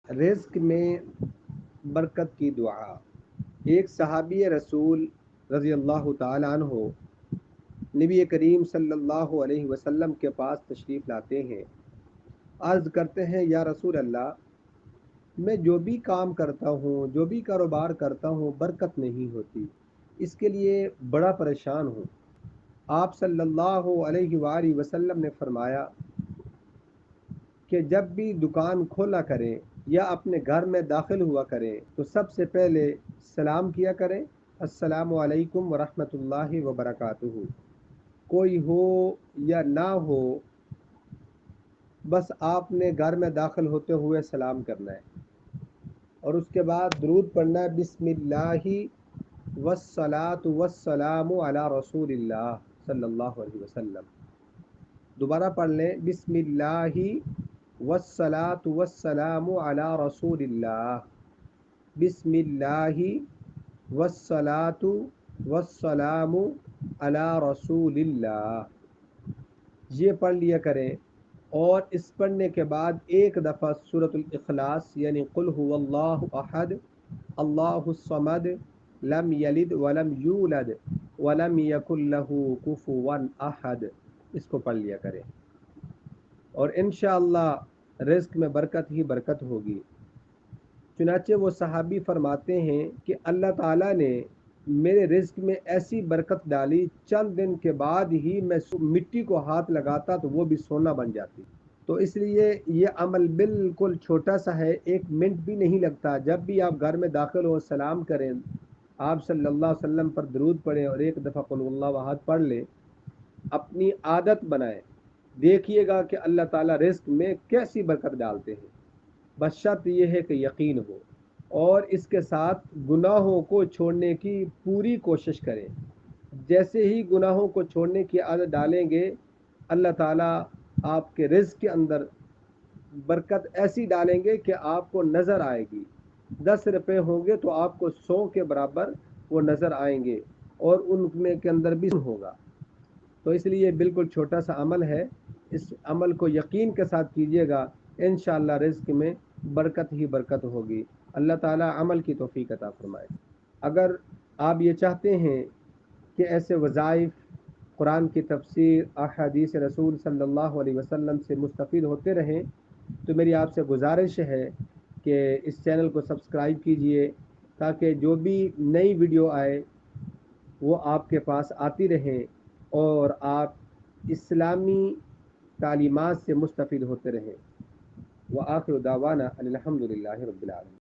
رزق میں برکت کی دعا۔ ایک صحابی رسول رضی اللہ تعالیٰ عنہ نبی کریم صلی اللہ علیہ وسلم کے پاس تشریف لاتے ہیں، عرض کرتے ہیں یا رسول اللہ، میں جو بھی کام کرتا ہوں، جو بھی کاروبار کرتا ہوں، برکت نہیں ہوتی، اس کے لیے بڑا پریشان ہوں۔ آپ صلی اللہ علیہ وآلہ وسلم نے فرمایا کہ جب بھی دکان کھولا کریں یا اپنے گھر میں داخل ہوا کریں تو سب سے پہلے سلام کیا کریں، السلام علیکم ورحمۃ اللہ وبرکاتہ۔ کوئی ہو یا نہ ہو، بس آپ نے گھر میں داخل ہوتے ہوئے سلام کرنا ہے، اور اس کے بعد درود پڑھنا ہے، بسم اللہ والصلاۃ والسلام علی رسول اللہ صلی اللہ علیہ وسلم۔ دوبارہ پڑھ لیں، بسم اللہ والصلاۃ والسلام علی رسول اللہ، بسم اللہ والصلاۃ والسلام علی رسول اللہ۔ یہ پڑھ لیا کریں، اور اس پڑھنے کے بعد ایک دفعہ سورۃ الاخلاص یعنی قل هو اللہ احد اللہ الصمد لم یلد ولم یولد ولم یکن له کفوا احد، اس کو پڑھ لیا کریں، اور انشاءاللہ رزق میں برکت ہی برکت ہوگی۔ چنانچہ وہ صحابی فرماتے ہیں کہ اللہ تعالیٰ نے میرے رزق میں ایسی برکت ڈالی، چند دن کے بعد ہی میں مٹی کو ہاتھ لگاتا تو وہ بھی سونا بن جاتی۔ تو اس لیے یہ عمل بالکل چھوٹا سا ہے، 1 منٹ بھی نہیں لگتا۔ جب بھی آپ گھر میں داخل ہو، سلام کریں، آپ صلی اللہ علیہ وسلم پر درود پڑھیں اور ایک دفعہ قل اللہ احد پڑھ لیں، اپنی عادت بنائیں، دیکھیے گا کہ اللہ تعالیٰ رزق میں کیسی برکت ڈالتے ہیں۔ بس شرط یہ ہے کہ یقین ہو، اور اس کے ساتھ گناہوں کو چھوڑنے کی پوری کوشش کریں۔ جیسے ہی گناہوں کو چھوڑنے کی عادت ڈالیں گے، اللہ تعالیٰ آپ کے رزق کے اندر برکت ایسی ڈالیں گے کہ آپ کو نظر آئے گی۔ 10 روپے ہوں گے تو آپ کو 100 کے برابر وہ نظر آئیں گے، اور ان میں کے اندر بھی ہوگا۔ تو اس لیے بالکل چھوٹا سا عمل ہے، اس عمل کو یقین کے ساتھ کیجیے گا، انشاءاللہ رزق میں برکت ہی برکت ہوگی۔ اللہ تعالیٰ عمل کی توفیق عطا فرمائے۔ اگر آپ یہ چاہتے ہیں کہ ایسے وظائف، قرآن کی تفسیر، احادیث رسول صلی اللہ علیہ وسلم سے مستفید ہوتے رہیں، تو میری آپ سے گزارش ہے کہ اس چینل کو سبسکرائب کیجئے، تاکہ جو بھی نئی ویڈیو آئے وہ آپ کے پاس آتی رہیں، اور آپ اسلامی تعلیمات سے مستفید ہوتے رہیں۔ وآخر دعوانا الحمد للہ رب العالمین۔